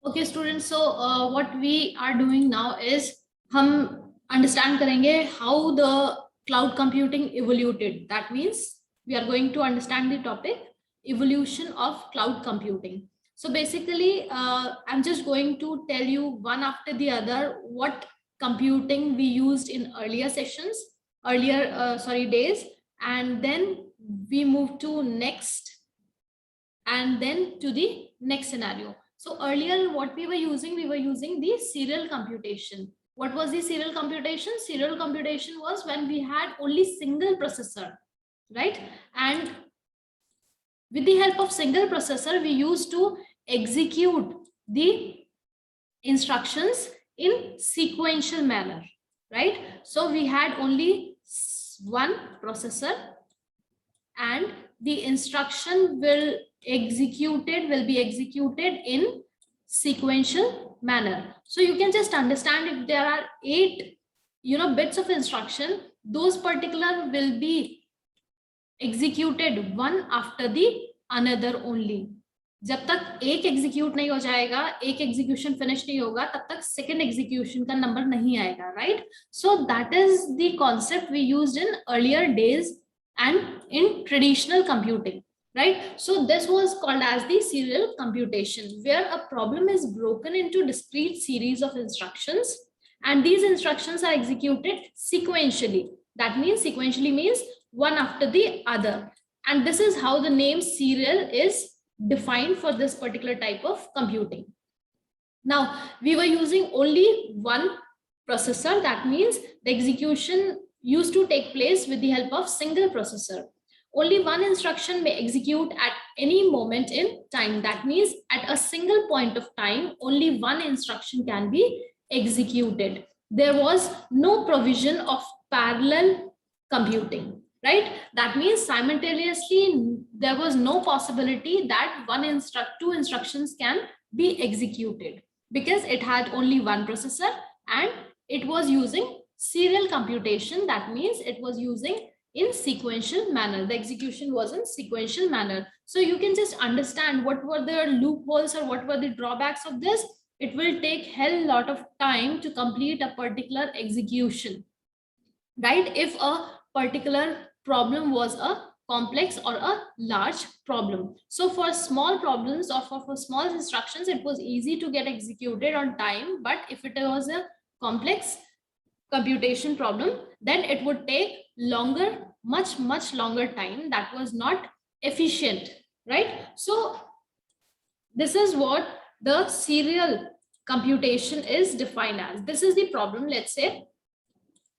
Okay students, so what we are doing now is हम understand करेंगे how the cloud computing evoluted. That means we are going to understand the topic evolution of cloud computing. So basically I'm just going to tell you one after the other what computing we used in earlier sessions, days, and then we move to next and then to the next scenario. So earlier what we were using the serial computation. What was the serial computation? Serial computation was when we had only single processor, right? And with the help of single processor, we used to execute the instructions in sequential manner, right? So we had only one processor and the instruction will be executed in sequential manner. So you can just understand if there are 8 bits of instruction, those particular will be executed one after the another only. जब तक एक execute नहीं हो जाएगा, एक execution finish नहीं होगा, तब तक सेकंड एग्जीक्यूशन का नंबर नहीं आएगा, right? So that is the concept we used in earlier days and in traditional computing, right? So this was called as the serial computation, where a problem is broken into discrete series of instructions and these instructions are executed sequentially. That means sequentially means one after the other, and this is how the name serial is defined for this particular type of computing. Now we were using only one processor. That means the execution used to take place with the help of single processor. Only one instruction may execute at any moment in time. That means at a single point of time, only one instruction can be executed. There was no provision of parallel computing, right? That means simultaneously there was no possibility that two instructions can be executed, because it had only one processor and it was using serial computation. That means it was using in sequential manner. The execution was in sequential manner. So you can just understand what were the loopholes or what were the drawbacks of this. It will take hell lot of time to complete a particular execution, right? If a particular problem was a complex or a large problem. So for small problems or for small instructions, it was easy to get executed on time. But if it was a complex computation problem, then it would take longer, much longer time. That was not efficient, right? So this is what the serial computation is defined as. This is the problem. Let's say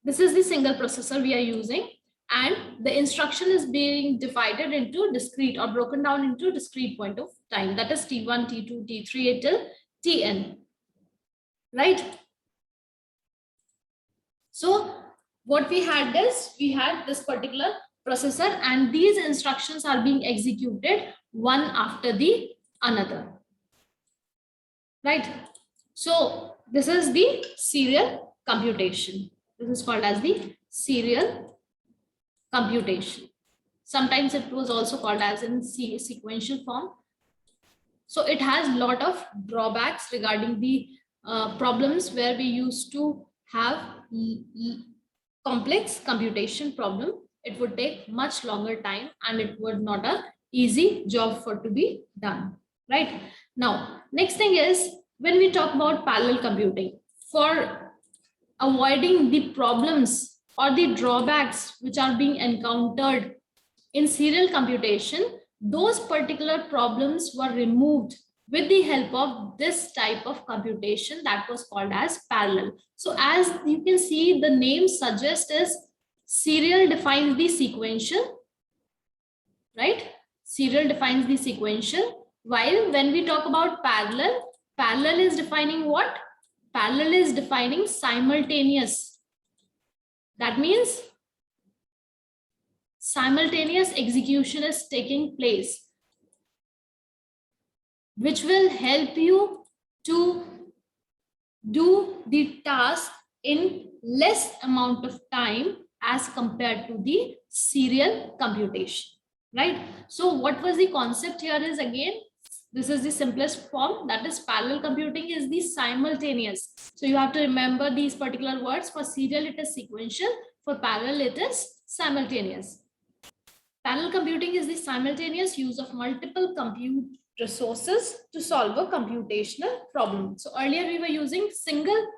this is the single processor we are using and the instruction is being divided into discrete or broken down into discrete point of time, that is t1, t2, t3 till tn, right? So what we had is we had this particular processor and these instructions are being executed one after the another, right? So this is the serial computation. This is called as the serial computation. Sometimes it was also called as in sequential form. So it has a lot of drawbacks regarding the problems where we used to have complex computation problem. It would take much longer time and it would not a easy job for to be done, right? Now next thing is when we talk about parallel computing, for avoiding the problems or the drawbacks which are being encountered in serial computation, those particular problems were removed with the help of this type of computation that was called as parallel. So as you can see, the name suggests is serial defines the sequential, right? Serial defines the sequential, while when we talk about parallel, parallel is defining what? Parallel is defining simultaneous. That means simultaneous execution is taking place, which will help you to do the task in less amount of time as compared to the serial computation, right? So what was the concept here is again, This is the simplest form, that is parallel computing is the simultaneous. So you have to remember these particular words. For serial, it is sequential. For parallel, it is simultaneous. Parallel computing is the simultaneous use of multiple compute resources to solve a computational problem. So earlier we were using single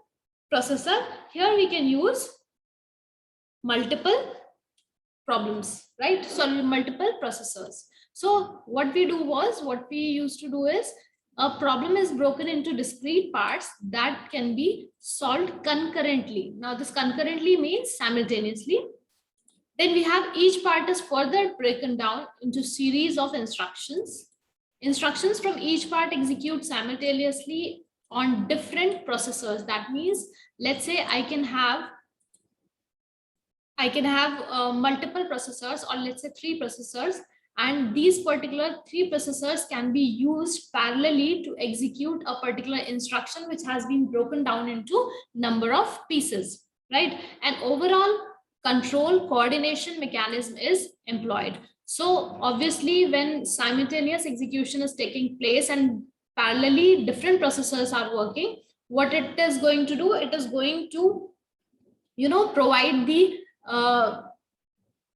processor. Here we can use multiple problems, right? So multiple processors. So what we used to do is, a problem is broken into discrete parts that can be solved concurrently. Now this concurrently means simultaneously. Then we have each part is further broken down into series of instructions. Instructions from each part execute simultaneously on different processors. That means, let's say I can have multiple processors, or let's say 3 processors, and these particular 3 processors can be used parallelly to execute a particular instruction which has been broken down into number of pieces, right? And overall control coordination mechanism is employed. So obviously when simultaneous execution is taking place and parallelly different processors are working, what it is going to do, it is going to provide the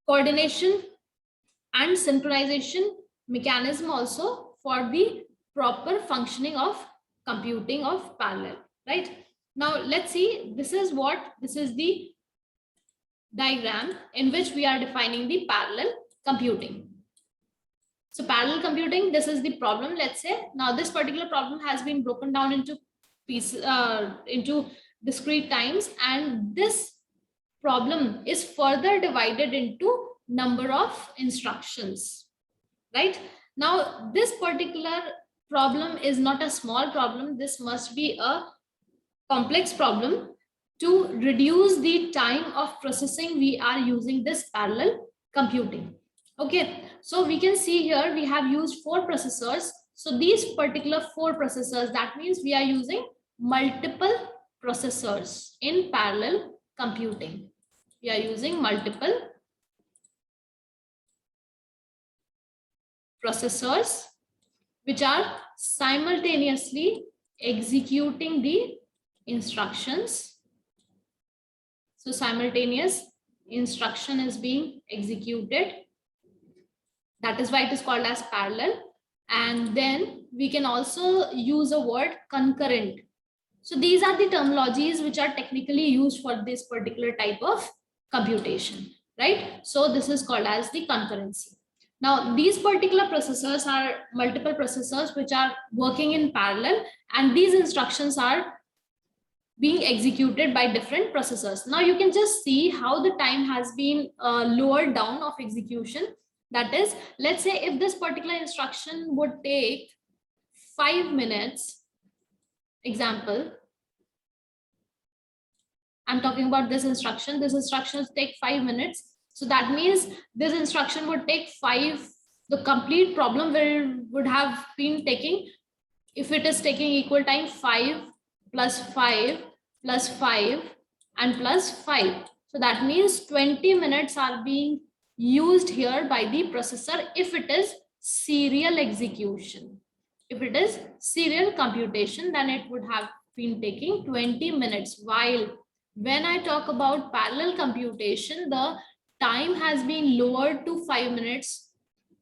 coordination and synchronization mechanism also for the proper functioning of computing of parallel, right? Now let's see, this is the diagram in which we are defining the parallel computing. So parallel computing, this is the problem, let's say. Now this particular problem has been broken down into pieces, into discrete times, and this problem is further divided into number of instructions, right? Now this particular problem is not a small problem. This must be a complex problem. To reduce the time of processing, we are using this parallel computing. Okay, so we can see here we have used 4 processors. So these particular 4 processors, that means we are using multiple processors in parallel computing. We are using multiple processors which are simultaneously executing the instructions. So simultaneous instruction is being executed. That is why it is called as parallel. And then we can also use a word concurrent. So these are the terminologies which are technically used for this particular type of computation, right? So this is called as the concurrency. Now these particular processors are multiple processors which are working in parallel, and these instructions are being executed by different processors. Now you can just see how the time has been lowered down of execution. That is, let's say if this particular instruction would take 5 minutes, example, I'm talking about this instruction will take 5 minutes. So that means this instruction would take 5, the complete problem would have been taking, if it is taking equal time, 5 plus 5 plus 5 and plus 5. So that means 20 minutes are being used here by the processor if it is serial execution. If it is serial computation, then it would have been taking 20 minutes. While when I talk about parallel computation, the time has been lowered to 5 minutes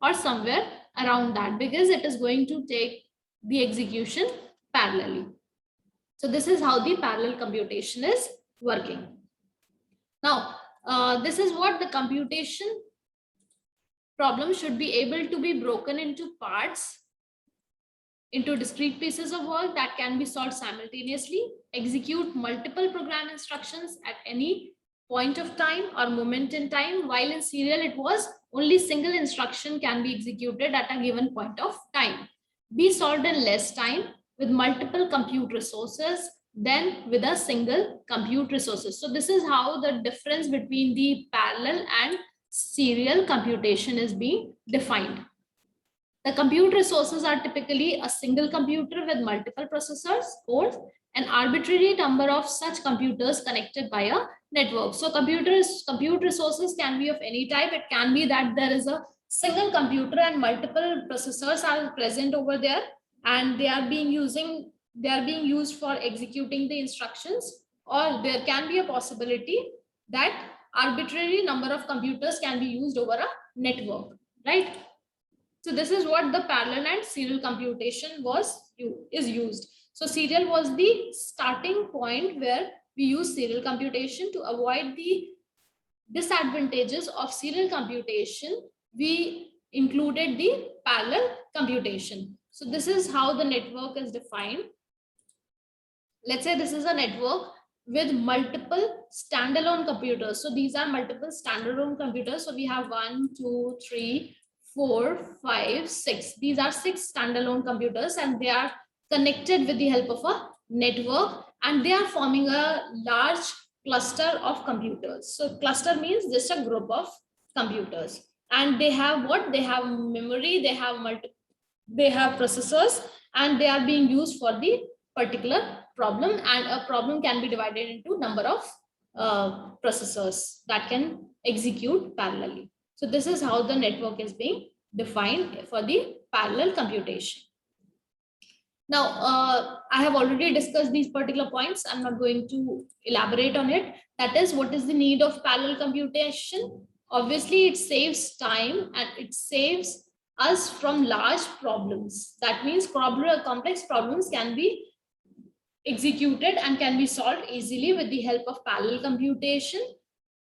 or somewhere around that, because it is going to take the execution parallelly. So this is how the parallel computation is working. Now, this is what the computation problem should be able to be broken into parts, into discrete pieces of work that can be solved simultaneously, execute multiple program instructions at any point of time or moment in time, while in serial it was only single instruction can be executed at a given point of time, be solved in less time with multiple compute resources than with a single compute resources. So this is how the difference between the parallel and serial computation is being defined. The compute resources are typically a single computer with multiple processors, cores, an arbitrary number of such computers connected by a network. So compute resources can be of any type. It can be that there is a single computer and multiple processors are present over there. and they are being used for executing the instructions, or there can be a possibility that arbitrary number of computers can be used over a network, right? So this is what the parallel and serial computation is used. So serial was the starting point where we use serial computation. To avoid the disadvantages of serial computation, we included the parallel computation. So this is how the network is defined. Let's say this is a network with multiple standalone computers. So these are multiple standalone computers. So we have 1, 2, 3, 4, 5, 6. These are 6 standalone computers, and they are connected with the help of a network, and they are forming a large cluster of computers. So cluster means just a group of computers, and they have what? They have memory, they have processors, and they are being used for the particular problem, and a problem can be divided into number of processors that can execute parallelly. So this is how the network is being defined for the parallel computation. Now, I have already discussed these particular points. I'm not going to elaborate on it. That is, what is the need of parallel computation? Obviously, it saves time and it saves us from large problems. That means complex problems can be executed and can be solved easily with the help of parallel computation,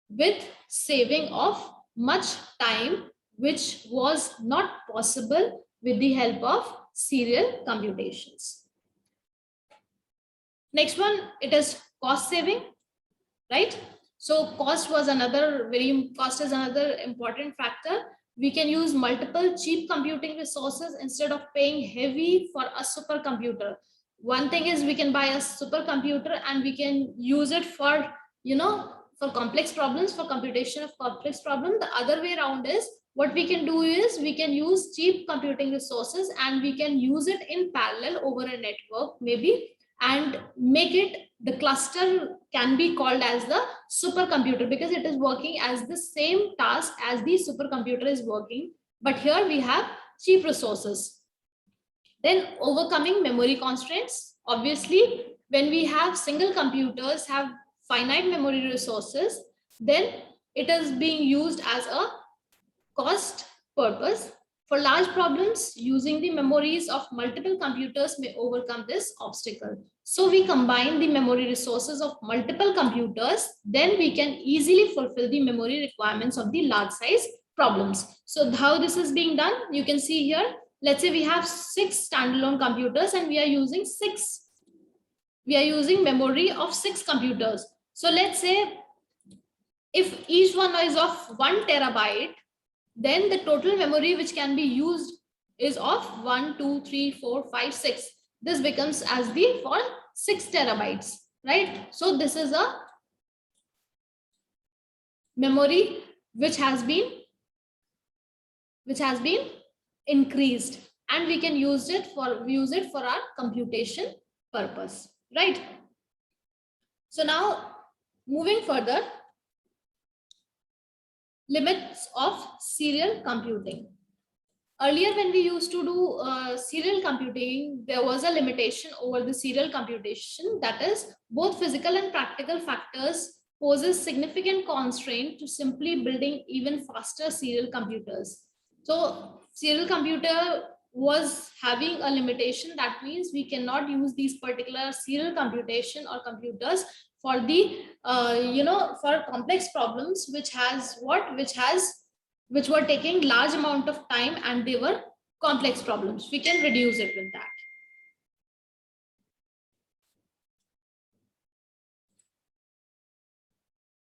with saving of much time, which was not possible with the help of serial computations. Next one, it is cost saving, right? So cost is another important factor. We can use multiple cheap computing resources instead of paying heavy for a supercomputer. One thing is we can buy a supercomputer and we can use it for, for complex problems, for computation of complex problems. The other way around is, what we can do is we can use cheap computing resources and we can use it in parallel over a network maybe, and make it, the cluster can be called as the supercomputer, because it is working as the same task as the supercomputer is working, but here we have cheap resources. Then overcoming memory constraints. Obviously, when we have single computers have finite memory resources, then it is being used as a cost purpose. For large problems, using the memories of multiple computers may overcome this obstacle. So we combine the memory resources of multiple computers, then we can easily fulfill the memory requirements of the large size problems. So how this is being done, you can see here. Let's say we have 6 standalone computers and we are using memory of 6 computers. So let's say if each one is of 1 terabyte, then the total memory which can be used is of 1, 2, 3, 4, 5, 6. This becomes as the for 6 terabytes, right? So this is a memory which has been increased, and we can use it for our computation purpose, right? So now moving further, limits of serial computing. Earlier, when we used to do serial computing, there was a limitation over the serial computation. That is, both physical and practical factors poses significant constraint to simply building even faster serial computers. So serial computer was having a limitation. That means we cannot use these particular serial computation or computers for the for complex problems which were taking large amount of time and they were complex problems. We can reduce it with that.